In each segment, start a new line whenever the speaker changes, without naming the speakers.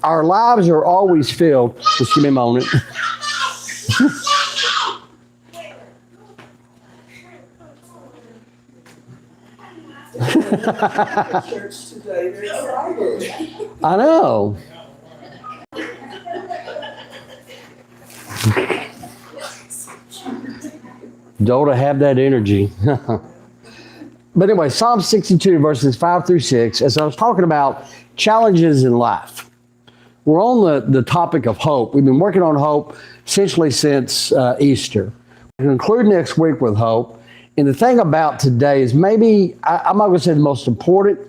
Our lives are always filled. Just give me a moment.
Church today, they're excited.
I know. Don't have that energy. But anyway, Psalm 62, verses 5 through 6, as I was talking about challenges in life. We're on the topic of hope. We've been working on hope essentially since Easter. We'll conclude next week with hope. And the thing about today is maybe, I'm not going to say the most important,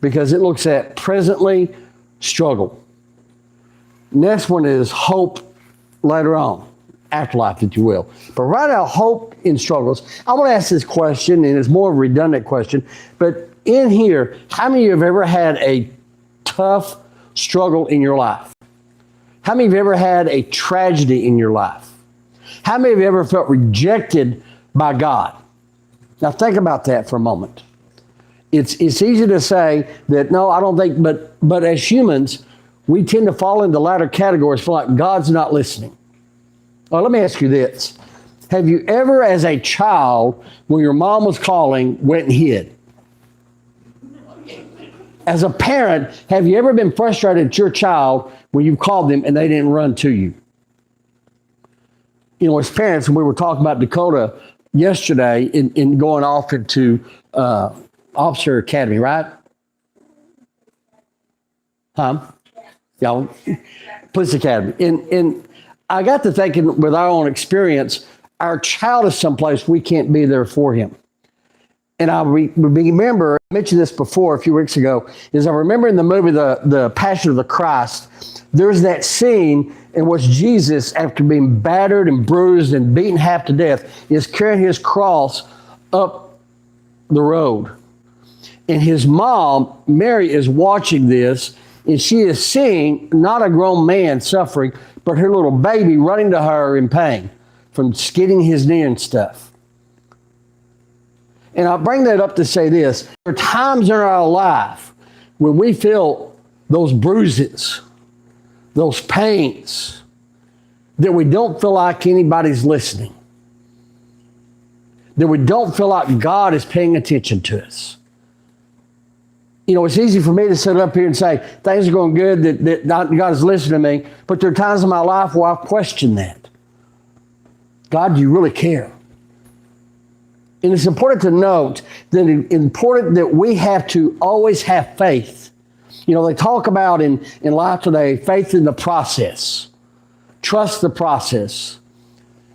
because it looks at presently struggle. Next one is hope later on, afterlife, if you will. But right now, hope in struggles. I want to ask this question, and it's more of a redundant question, but in here, how many of you have ever had a tough struggle in your life? How many of you have ever had a tragedy in your life? How many of you ever felt rejected by God? Now think about that for a moment. It's easy to say that, no, I don't think, but as humans, we tend to fall into the latter categories, feel like God's not listening. Well, let me ask you this. Have you ever, as a child, when your mom was calling, went and hid? As a parent, have you ever been frustrated at your child when you called them and they didn't run to you? You know, as parents, we were talking about Dakota yesterday in going off into Officer Academy, right? Yeah, Police Academy. And I got to thinking with our own experience, our child is someplace we can't be there for him. And I remember, I mentioned this before a few weeks ago, is I remember in the movie, the Passion of the Christ, there's that scene in which Jesus, after being battered and bruised and beaten half to death, is carrying his cross up the road. And his mom, Mary, is watching this, and she is seeing not a grown man suffering, but her little baby running to her in pain from skidding his knee and stuff. And I bring that up to say this. There are times in our life when we feel those bruises, those pains, that we don't feel like anybody's listening, that we don't feel like God is paying attention to us. You know, it's easy for me to sit up here and say, things are going good, that God is listening to me, but there are times in my life where I've questioned that. God, do you really care? And it's important to note that it's important that we have to always have faith. You know, they talk about in life today, faith in the process. Trust the process.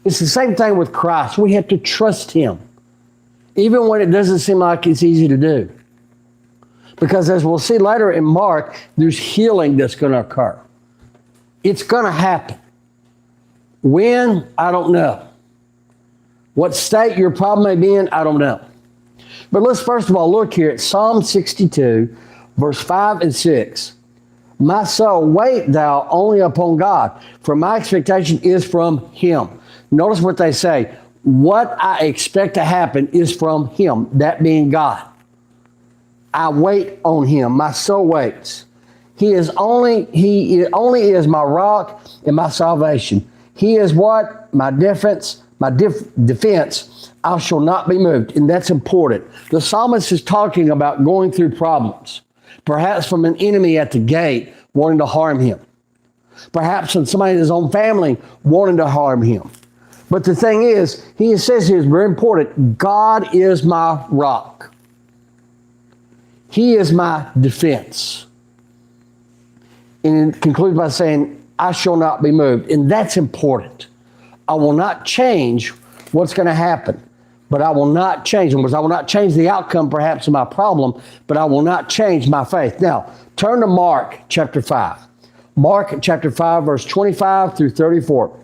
It's the same thing with Christ. We have to trust him, even when it doesn't seem like it's easy to do. Because as we'll see later in Mark, there's healing that's going to occur. It's going to happen. When? I don't know. What state your problem may be in, I don't know. But let's first of all look here at Psalm 62, verse 5 and 6. My soul, wait thou only upon God, for my expectation is from him. Notice what they say. What I expect to happen is from him, that being God. I wait on him. My soul waits. He only is my rock and my salvation. He is what? My defense. My defense, I shall not be moved. And that's important. The psalmist is talking about going through problems, perhaps from an enemy at the gate wanting to harm him, perhaps from somebody in his own family wanting to harm him. But the thing is, he says here is very important, God is my rock. He is my defense. And it concludes by saying, I shall not be moved. And that's important. I will not change what's going to happen, but I will not change them, because I will not change the outcome perhaps of my problem, but I will not change my faith. Now, turn to Mark chapter 5. Mark chapter 5, verse 25 through 34.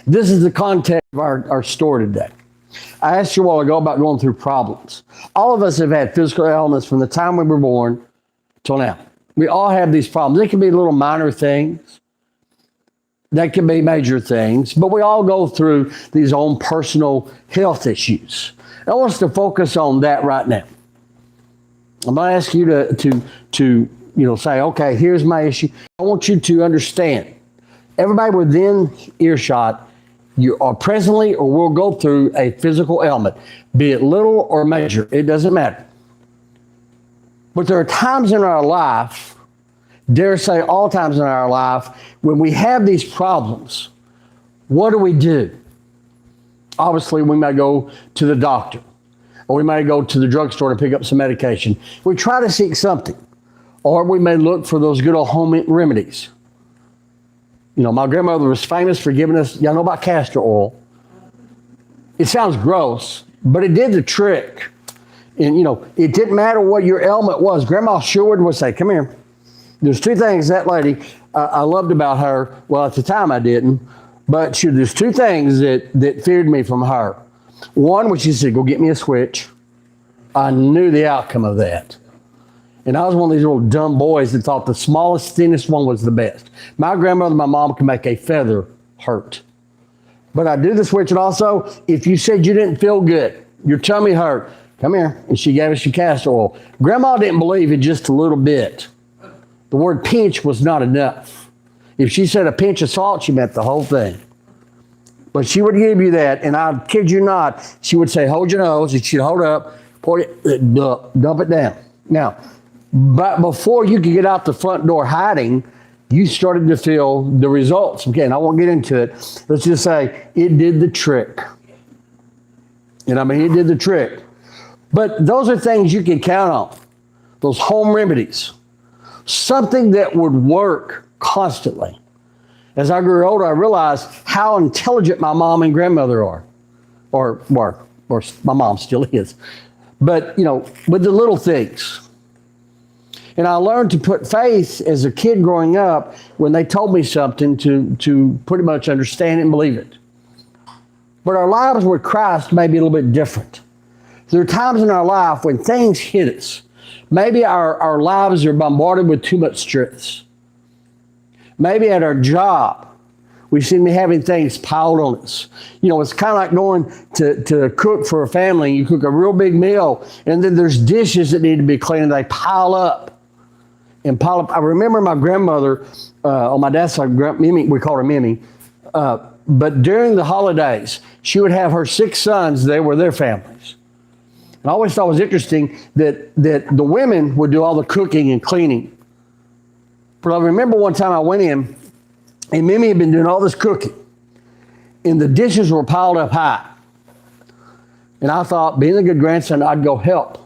This is the context of our story today. I asked you a while ago about going through problems. All of us have had physical ailments from the time we were born till now. We all have these problems. They can be little minor things. That can be major things, but we all go through these own personal health issues. I want us to focus on that right now. I'm going to ask you to say, okay, here's my issue. I want you to understand. Everybody within earshot, you are presently or will go through a physical ailment, be it little or major. It doesn't matter. But there are times in our life, dare say all times in our life, when we have these problems. What do? Obviously, we may go to the doctor, or we may go to the drugstore to pick up some medication. We try to seek something, or we may look for those good old home remedies. My grandmother was famous for giving us, y'all know about castor oil. It sounds gross, but it did the trick. And, it didn't matter what your ailment was. Grandma Sherwood would say, come here. There's two things that lady I loved about her. Well, at the time I didn't. But there's two things that feared me from her. One was she said, go get me a switch. I knew the outcome of that. And I was one of these little dumb boys that thought the smallest, thinnest one was the best. My grandmother, my mom could make a feather hurt. But I do the switch. And also, if you said you didn't feel good, your tummy hurt, come here. And she gave us your castor oil. Grandma didn't believe in just a little bit. The word pinch was not enough. If she said a pinch of salt, she meant the whole thing. But she would give you that, and I kid you not, she would say, hold your nose, and she'd hold up, pour it, dump it down. Now, but before you could get out the front door hiding, you started to feel the results. Okay, and I won't get into it. Let's just say it did the trick. It did the trick. But those are things you can count on. Those home remedies. Something that would work constantly. As I grew older, I realized how intelligent my mom and grandmother are. Or my mom still is. But, with the little things. And I learned to put faith as a kid growing up when they told me something to pretty much understand it and believe it. But our lives with Christ may be a little bit different. There are times in our life when things hit us. Maybe our lives are bombarded with too much stress. Maybe at our job, we seem to be having things piled on us. It's kind of like going to cook for a family. You cook a real big meal, and then there's dishes that need to be cleaned, and they pile up. I remember my grandmother, on my dad's side, Mimi, we called her Mimi, but during the holidays, she would have her 6 sons there with their families. And I always thought it was interesting that the women would do all the cooking and cleaning. But I remember one time I went in, and Mimi had been doing all this cooking, and the dishes were piled up high. And I thought, being a good grandson, I'd go help.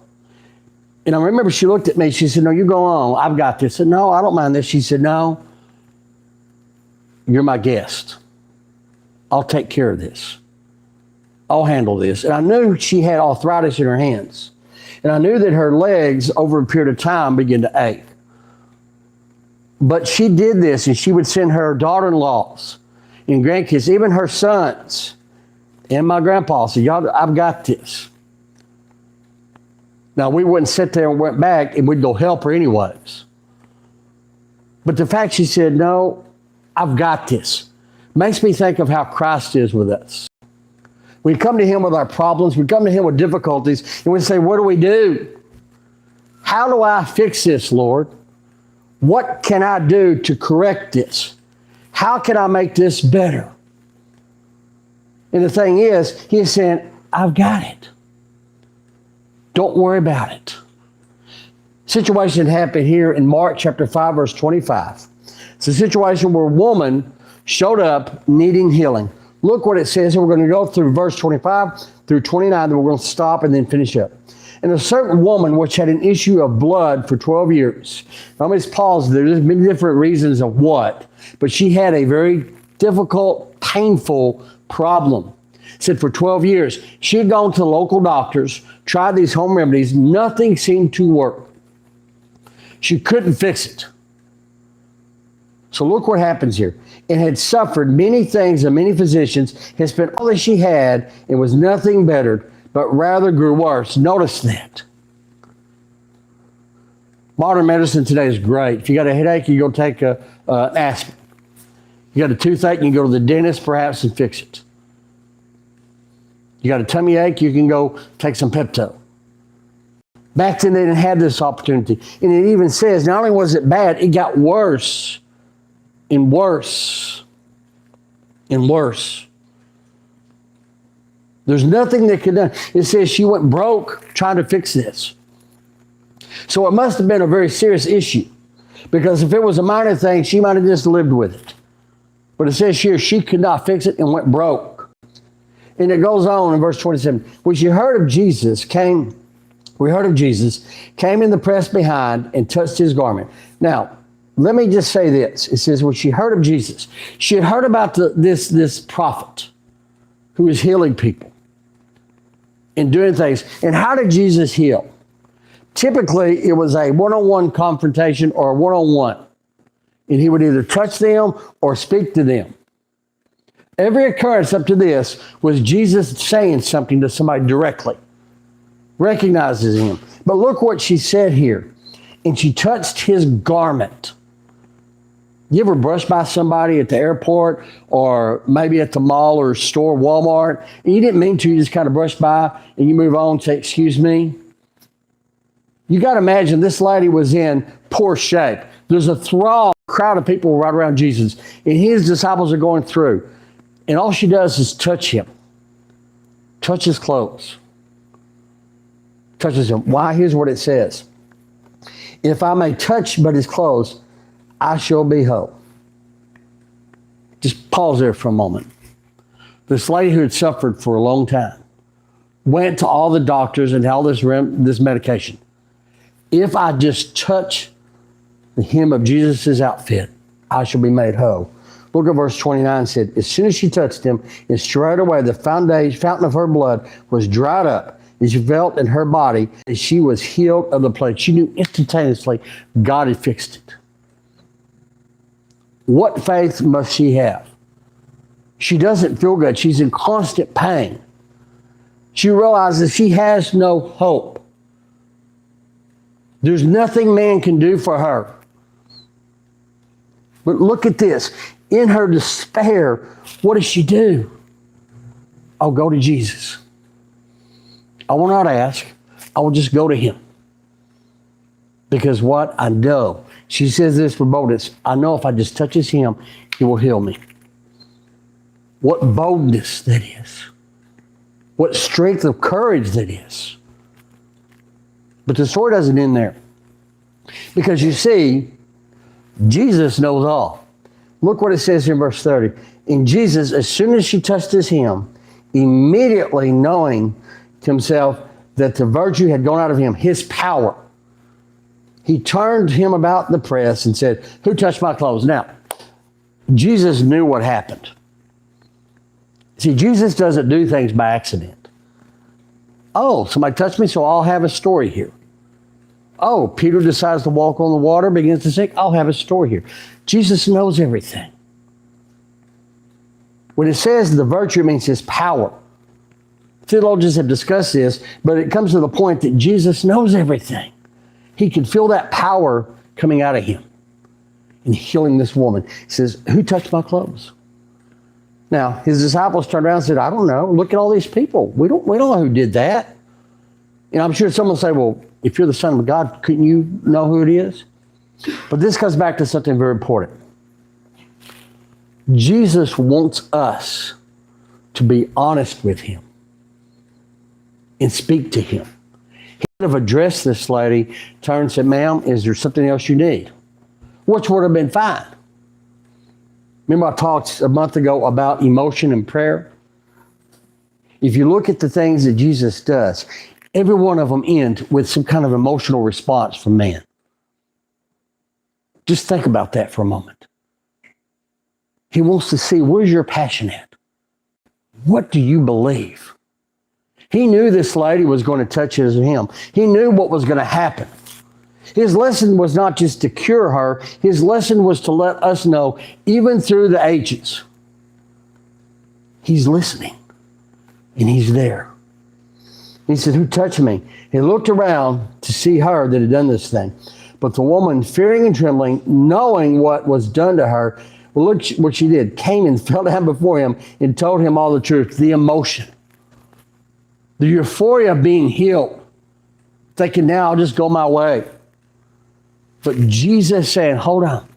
And I remember she looked at me, she said, no, you go on, I've got this. I said, no, I don't mind this. She said, no, you're my guest. I'll take care of this. I'll handle this. And I knew she had arthritis in her hands. And I knew that her legs, over a period of time, began to ache. But she did this, and she would send her daughter-in-laws and grandkids, even her sons, and my grandpa said, y'all, I've got this. Now, we wouldn't sit there and went back, and we'd go help her anyways. But the fact she said, no, I've got this, makes me think of how Christ is with us. We come to him with our problems. We come to him with difficulties, and we say, what do we do? How do I fix this, Lord? What can I do to correct this? How can I make this better? And the thing is, he's saying, I've got it. Don't worry about it. Situation happened here in Mark chapter 5, verse 25. It's a situation where a woman showed up needing healing. Look what it says. We're going to go through verse 25 through 29, then we're going to stop and then finish up. And a certain woman which had an issue of blood for 12 years. Now, let me just pause there. There's many different reasons of what, but she had a very difficult, painful problem. It said for 12 years. She had gone to local doctors, tried these home remedies. Nothing seemed to work. She couldn't fix it. So look what happens here. And had suffered many things of many physicians, had spent all that she had, and was nothing bettered, but rather grew worse. Notice that. Modern medicine today is great. If you got a headache, you go take an aspirin. You got a toothache, you can go to the dentist perhaps and fix it. You got a tummy ache, you can go take some Pepto. Back then, they didn't have this opportunity. And it even says, not only was it bad, it got worse and worse and worse. There's nothing that could be done. It says she went broke trying to fix this. So it must have been a very serious issue, because if it was a minor thing, she might have just lived with it. But it says here, she could not fix it and went broke. And it goes on in verse 27. When she heard of Jesus, came in the press behind and touched his garment. Now, let me just say this. It says, when she heard of Jesus, she had heard about this prophet who was healing people and doing things. And how did Jesus heal? Typically, it was a one-on-one confrontation or a one-on-one. And he would either touch them or speak to them. Every occurrence up to this was Jesus saying something to somebody directly. Recognizes him. But look what she said here. And she touched his garment. You ever brush by somebody at the airport or maybe at the mall or store, Walmart, and you didn't mean to, you just kind of brush by and you move on and say, excuse me? You got to imagine this lady was in poor shape. There's a crowd of people right around Jesus, and his disciples are going through. And all she does is touch him. Touch his clothes. Touches him. Why? Here's what it says. If I may touch but his clothes, I shall be whole. Just pause there for a moment. This lady who had suffered for a long time went to all the doctors and all this medication. If I just touch the hem of Jesus' outfit, I shall be made whole. Look at verse 29 said, as soon as she touched him, and straight away the fountain of her blood was dried up. And she felt in her body that she was healed of the plague. She knew instantaneously God had fixed it. What faith must she have? She doesn't feel good. She's in constant pain. She realizes she has no hope. There's nothing man can do for her. But look at this. In her despair, what does she do? I'll go to Jesus. I will not ask. I will just go to him. Because what? I know. She says this with boldness. I know if I just touch his hem, he will heal me. What boldness that is. What strength of courage that is. But the story doesn't end there. Because you see, Jesus knows all. Look what it says in verse 30. And Jesus, as soon as she touched his hem, immediately knowing to himself that the virtue had gone out of him, his power, he turned him about in the press and said, who touched my clothes? Now, Jesus knew what happened. See, Jesus doesn't do things by accident. Oh, somebody touched me, so I'll have a story here. Oh, Peter decides to walk on the water, begins to sink. I'll have a story here. Jesus knows everything. When it says the virtue, it means his power. Theologians have discussed this, but it comes to the point that Jesus knows everything. He could feel that power coming out of him and healing this woman. He says, who touched my clothes? Now, his disciples turned around and said, I don't know. Look at all these people. We don't know who did that. And I'm sure someone will say, well, if you're the Son of God, couldn't you know who it is? But this comes back to something very important. Jesus wants us to be honest with him and speak to him. He would have addressed this lady, turned and said, ma'am, is there something else you need? Which would have been fine. Remember I talked a month ago about emotion and prayer? If you look at the things that Jesus does, every one of them end with some kind of emotional response from man. Just think about that for a moment. He wants to see, where's your passion at? What do you believe? He knew this lady was going to touch him. He knew what was going to happen. His lesson was not just to cure her. His lesson was to let us know, even through the ages, he's listening and he's there. He said, who touched me? He looked around to see her that had done this thing. But the woman, fearing and trembling, knowing what was done to her, well, look what she did. Came and fell down before him and told him all the truth. The emotion. The euphoria of being healed. thinking now I'll just go my way. But Jesus saying, hold on.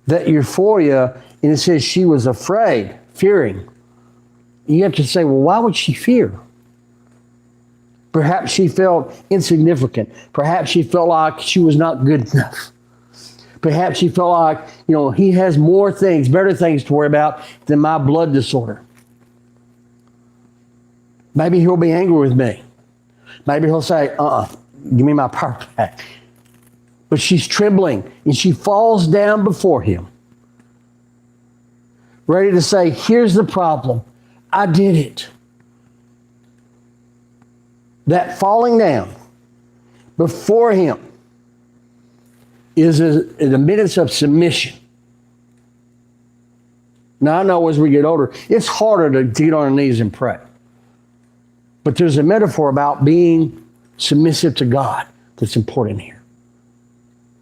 That euphoria, and it says she was afraid, fearing. You have to say, well, why would she fear? Perhaps she felt insignificant. Perhaps she felt like she was not good enough. Perhaps she felt like, he has more things, better things to worry about than my blood disorder. Maybe he'll be angry with me. Maybe he'll say, give me my power back. But she's trembling and she falls down before him, ready to say, here's the problem. I did it. That falling down before him is an admittance of submission. Now, I know as we get older, it's harder to get on our knees and pray. But there's a metaphor about being submissive to God that's important here.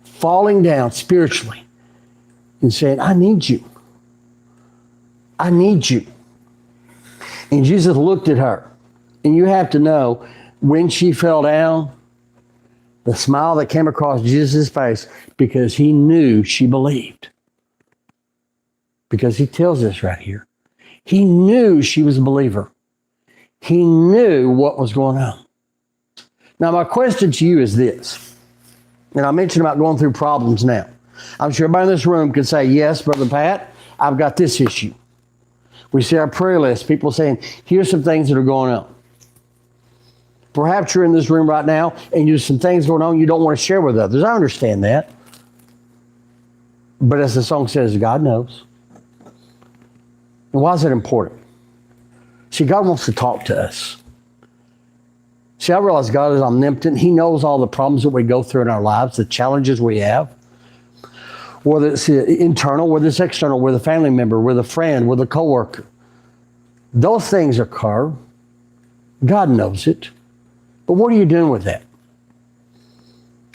Falling down spiritually and saying, I need you. I need you. And Jesus looked at her. And you have to know, when she fell down, the smile that came across Jesus' face, because he knew she believed. Because he tells us right here. He knew she was a believer. He knew what was going on. Now, my question to you is this. And I mentioned about going through problems now. I'm sure everybody in this room can say, yes, Brother Pat, I've got this issue. We see our prayer list, people saying, here's some things that are going on. Perhaps you're in this room right now and there's some things going on you don't want to share with others. I understand that. But as the song says, God knows. And why is that important? See, God wants to talk to us. See, I realize God is omnipotent. He knows all the problems that we go through in our lives, the challenges we have. Whether it's internal, whether it's external, with a family member, with a friend, with a coworker. Those things occur. God knows it. But what are you doing with that?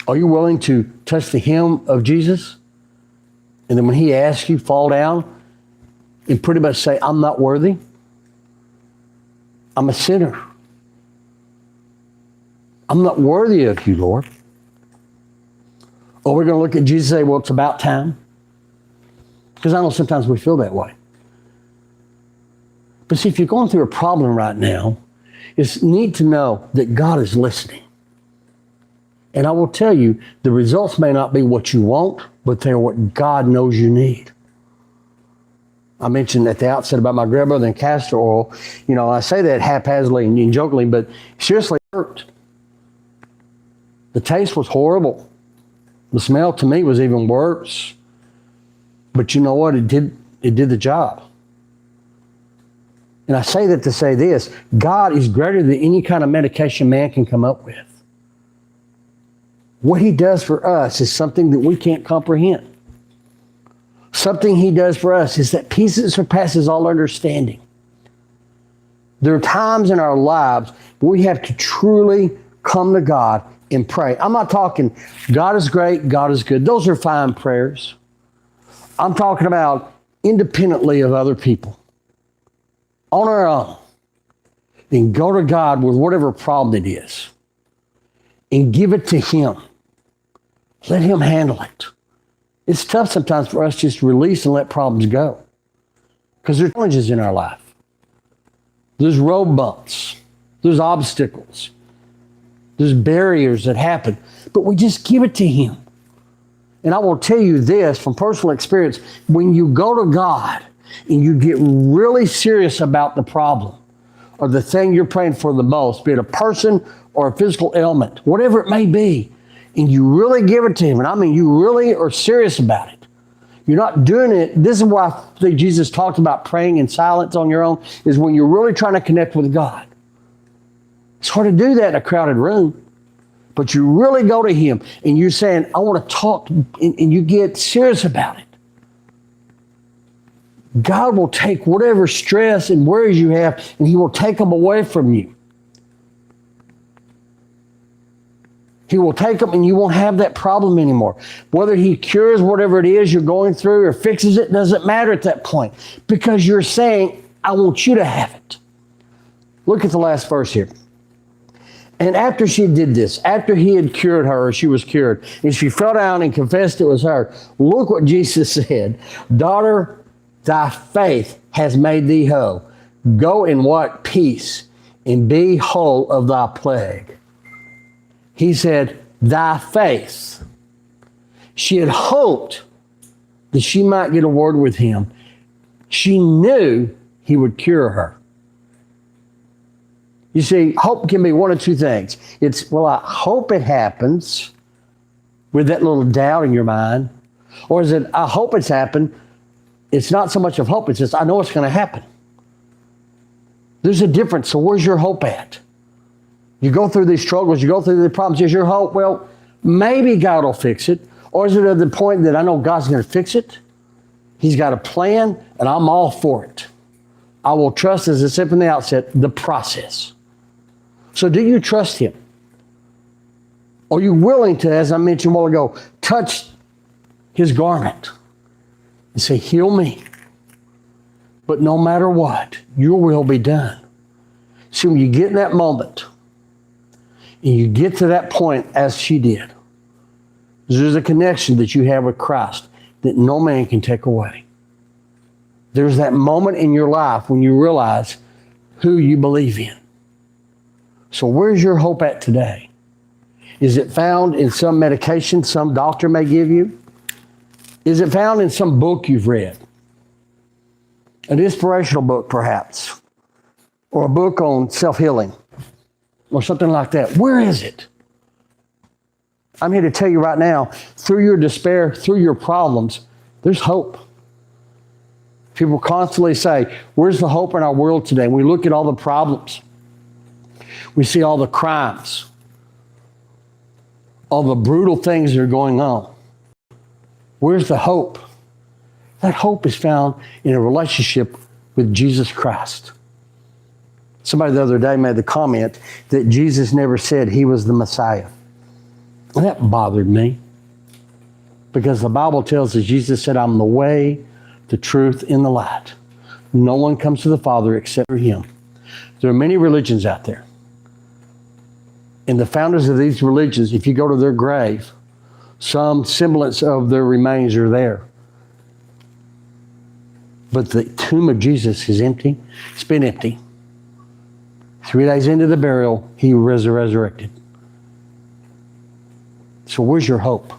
Are you willing to touch the hem of Jesus? And then when he asks you, fall down and pretty much say, I'm not worthy. I'm a sinner. I'm not worthy of you, Lord. Or we're going to look at Jesus and say, well, it's about time. Because I know sometimes we feel that way. But see, if you're going through a problem right now, it's neat to know that God is listening. And I will tell you, the results may not be what you want, but they're what God knows you need. I mentioned at the outset about my grandmother and castor oil. I say that haphazardly and jokingly, but seriously, it hurt. The taste was horrible. The smell to me was even worse. But you know what? It did the job. And I say that to say this. God is greater than any kind of medication man can come up with. What he does for us is something that we can't comprehend. Something he does for us is that peace that surpasses all understanding. There are times in our lives where we have to truly come to God and pray. I'm not talking, God is great, God is good. Those are fine prayers. I'm talking about independently of other people. On our own. And go to God with whatever problem it is. And give it to him. Let him handle it. It's tough sometimes for us just to release and let problems go. Because there's challenges in our life. There's road bumps. There's obstacles. There's barriers that happen. But we just give it to him. And I will tell you this from personal experience. When you go to God and you get really serious about the problem or the thing you're praying for the most, be it a person or a physical ailment, whatever it may be, and you really give it to him, and I mean you really are serious about it. You're not doing it. This is why I think Jesus talked about praying in silence on your own, is when you're really trying to connect with God. It's hard to do that in a crowded room. But you really go to him and you're saying, I want to talk, and you get serious about it. God will take whatever stress and worries you have, and he will take them away from you. He will take them and you won't have that problem anymore. Whether he cures whatever it is you're going through or fixes it, doesn't matter at that point. Because you're saying, I want you to have it. Look at the last verse here. And after she did this, after he had cured her, or she was cured, and she fell down and confessed it was her, look what Jesus said. Daughter, thy faith has made thee whole. Go in what? Peace, and be whole of thy plague. He said, thy faith. She had hoped that she might get a word with him. She knew he would cure her. You see, hope can be one of two things. It's, well, I hope it happens, with that little doubt in your mind. Or is it, I hope it's happened. It's not so much of hope, it's just, I know it's going to happen. There's a difference. So where's your hope at? You go through these struggles, you go through the problems. Is your hope, well, maybe God will fix it? Or is it at the point that I know God's going to fix it? He's got a plan, and I'm all for it. I will trust, as I said from the outset, the process. So do you trust him? Are you willing to, as I mentioned a while ago, touch his garment and say, heal me? But no matter what, your will be done. See, when you get in that moment, and you get to that point as she did, there's a connection that you have with Christ that no man can take away. There's that moment in your life when you realize who you believe in. So where's your hope at today? Is it found in some medication some doctor may give you? Is it found in some book you've read? An inspirational book, perhaps, or a book on self-healing, or something like that. Where is it? I'm here to tell you right now, through your despair, through your problems, there's hope. People constantly say, where's the hope in our world today? We look at all the problems. We see all the crimes, all the brutal things that are going on. Where's the hope? That hope is found in a relationship with Jesus Christ. Somebody the other day made the comment that Jesus never said he was the Messiah. And that bothered me, because the Bible tells us Jesus said, I'm the way, the truth, and the light. No one comes to the Father except through him. There are many religions out there. And the founders of these religions, if you go to their grave, some semblance of their remains are there. But the tomb of Jesus is empty. It's been empty. 3 days into the burial, he was resurrected. So where's your hope?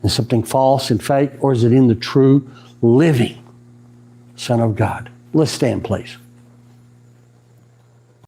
Is something false and fake, or is it in the true, living Son of God? Let's stand, please.